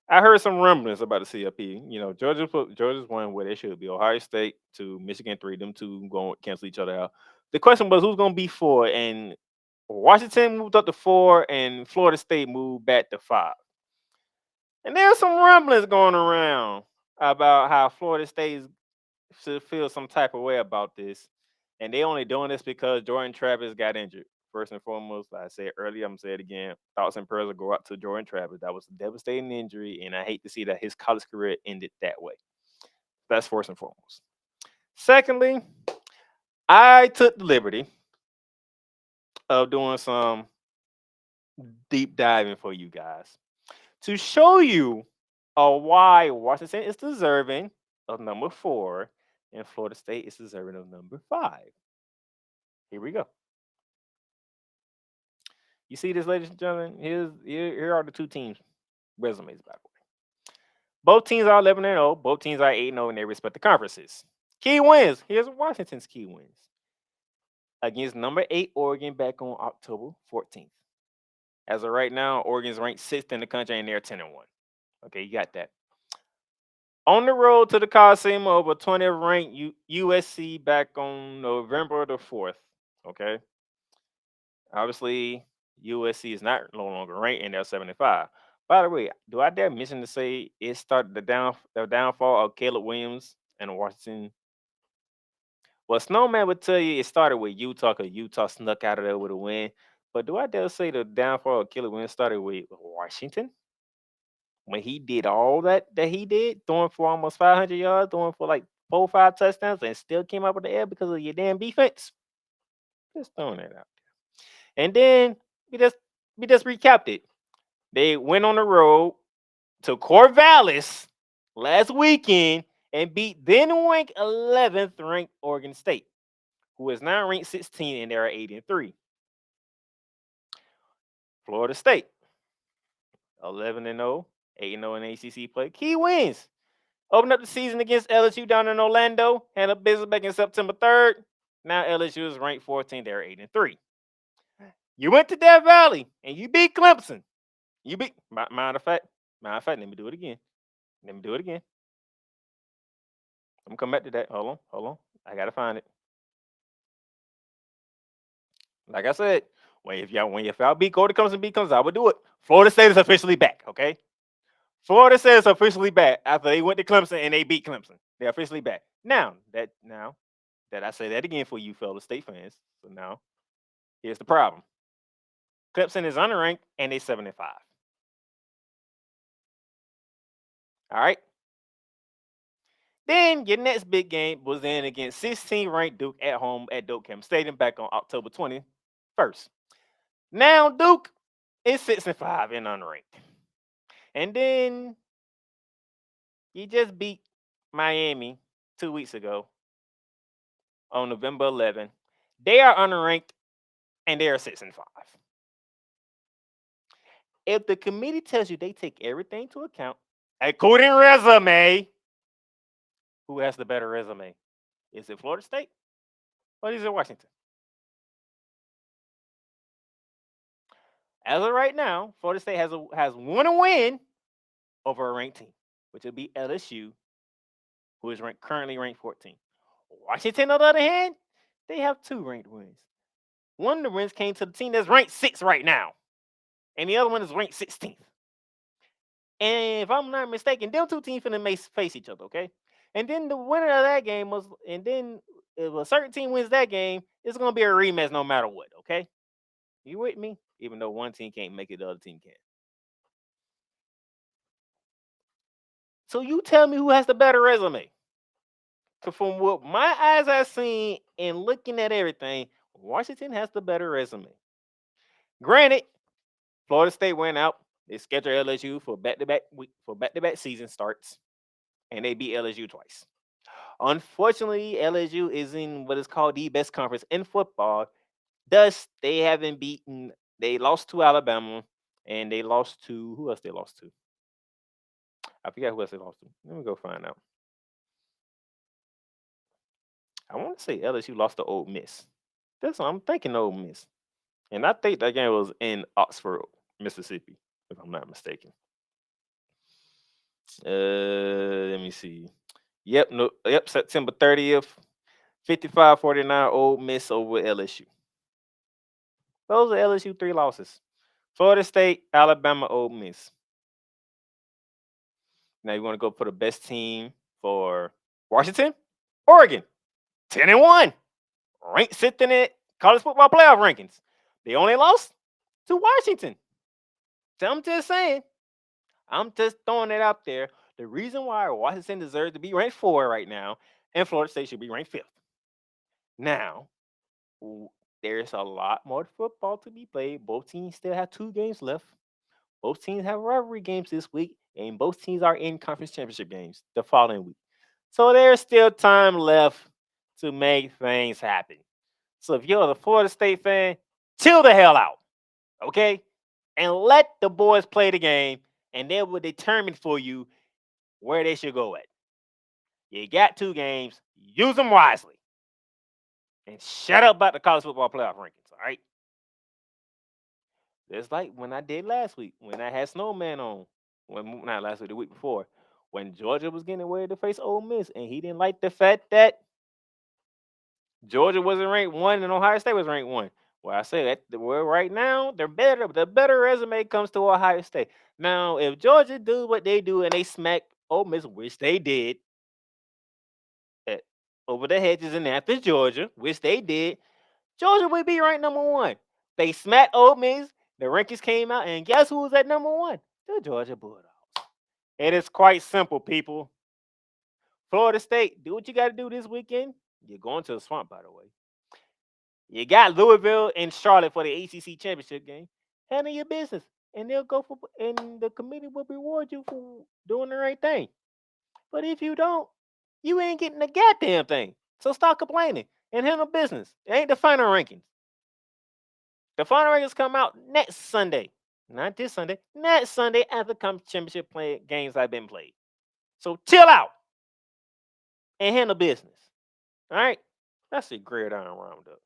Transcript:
I heard some rumblings about the CFP. Georgia's one where they should be. Ohio State to Michigan three. Them two going to cancel each other out. The question was who's going to be four, and Washington moved up to four, and Florida State moved back to five. And there's some rumblings going around about how Florida State should feel some type of way about this, and they only doing this because Jordan Travis got injured. First and foremost, like I said earlier, I'm gonna say it again. Thoughts and prayers will go out to Jordan Travis. That was a devastating injury, and I hate to see that his college career ended that way. That's first and foremost. Secondly, I took the liberty of doing some deep diving for you guys to show you why Washington is deserving of number four and Florida State is deserving of number five. Here we go. You see this, ladies and gentlemen? Here are the two teams' resumes, by the way. Both teams are 11 and 0. Both teams are 8 and 0 in their respective conferences. Key wins. Here's Washington's key wins against number 8 Oregon back on October 14th. As of right now, Oregon's ranked 6th in the country and they're 10 and 1. Okay, you got that. On the road to the Coliseum over 20th ranked USC back on November the 4th. Okay. Obviously, USC is not no longer ranked and they're 75. By the way, do I dare mention to say it started the downfall of Caleb Williams and Washington? Well, Snowman would tell you it started with Utah because Utah snuck out of there with a win. But do I dare say the downfall of Caleb Williams started with Washington? When he did all that he did, throwing for almost 500 yards, throwing for like 4 or 5 touchdowns, and still came up with the air because of your damn defense. Just throwing that out. And then we just we just recapped it. They went on the road to Corvallis last weekend and beat then ranked 11th ranked Oregon State, who is now ranked 16 and they're 8 and 3. Florida State 11 and 0, 8 and 0 in ACC play. Key wins. Opened up the season against LSU down in Orlando. Handled business back in September 3rd. Now LSU is ranked 14. They're 8 and 3. You went to Death Valley and you beat Clemson. You beat matter of fact, let me do it again. Let me do it again. I'm gonna come back to that. Hold on. I gotta find it. Like I said, when if y'all beat Cody Clemson beat Clemson, I would do it. Florida State is officially back. Okay. Florida State is officially back after they went to Clemson and they beat Clemson. They're officially back. Now that I say that again for you fellow state fans. So now here's the problem. Clemson is unranked and they 7 and 5. All right. Then your next big game was in against 16 ranked Duke at home at Duke Campbell Stadium back on October 21st. Now Duke is 6 and 5 and unranked. And then you just beat Miami 2 weeks ago on November 11th. They are unranked and they are 6 and 5. If the committee tells you they take everything into account, including resume, who has the better resume? Is it Florida State or is it Washington? As of right now, Florida State has one win over a ranked team, which would be LSU, who is currently ranked 14. Washington, on the other hand, they have 2 ranked wins. One of the wins came to the team that's ranked 6 right now, and the other one is ranked 16th. And if I'm not mistaken, them two teams finna face each other, okay? And then the winner of that game was, and then if a certain team wins that game, it's gonna be a rematch no matter what, okay? You with me? Even though one team can't make it, the other team can. So you tell me who has the better resume? Because from what my eyes have seen and looking at everything, Washington has the better resume. Granted, Florida State went out. They scheduled LSU for back-to-back season starts, and they beat LSU twice. Unfortunately, LSU is in what is called the best conference in football. Thus, they haven't beaten. They lost to Alabama, and they lost to who else? They lost to. I forget who else they lost to. Let me go find out. I want to say LSU lost to Ole Miss. That's what I'm thinking. Ole Miss, and I think that game was in Oxford, Mississippi, if I'm not mistaken. Let me see. Yep, no, yep, September 30th, 55-49 Ole Miss over LSU. Those are LSU 3 losses. Florida State, Alabama, Ole Miss. Now you want to go for the best team for Washington? Oregon, 10-1. Ranked sitting in college football playoff rankings. They only lost to Washington. So I'm just saying. I'm just throwing it out there. The reason why Washington deserves to be ranked 4 right now, and Florida State should be ranked 5th. Now, there's a lot more football to be played. Both teams still have 2 games left. Both teams have rivalry games this week, and both teams are in conference championship games the following week. So there's still time left to make things happen. So if you're a Florida State fan, chill the hell out, okay? And let the boys play the game, and they will determine for you where they should go at. You got 2 games, use them wisely. And shut up about the college football playoff rankings, all right? It's like when I did last week, when I had Snowman on, not last week, the week before, when Georgia was getting ready to face Ole Miss, and he didn't like the fact that Georgia wasn't ranked 1 and Ohio State was ranked 1. Well, I say that right now they're better. The better resume comes to Ohio State. Now, if Georgia do what they do and they smack Ole Miss, which they did, over the hedges in Athens, Georgia, which they did, Georgia would be ranked number 1. They smacked Ole Miss. The rankings came out, and guess who was at number 1? The Georgia Bulldogs. And it's quite simple, people. Florida State, do what you got to do this weekend. You're going to the swamp, by the way. You got Louisville and Charlotte for the ACC championship game. Handle your business, and they'll go for, and the committee will reward you for doing the right thing. But if you don't, you ain't getting the goddamn thing. So stop complaining and handle business. It ain't the final rankings. The final rankings come out next Sunday. Not this Sunday. Next Sunday after the championship games have been played. So chill out and handle business. All right? That's the Gridiron Roundup.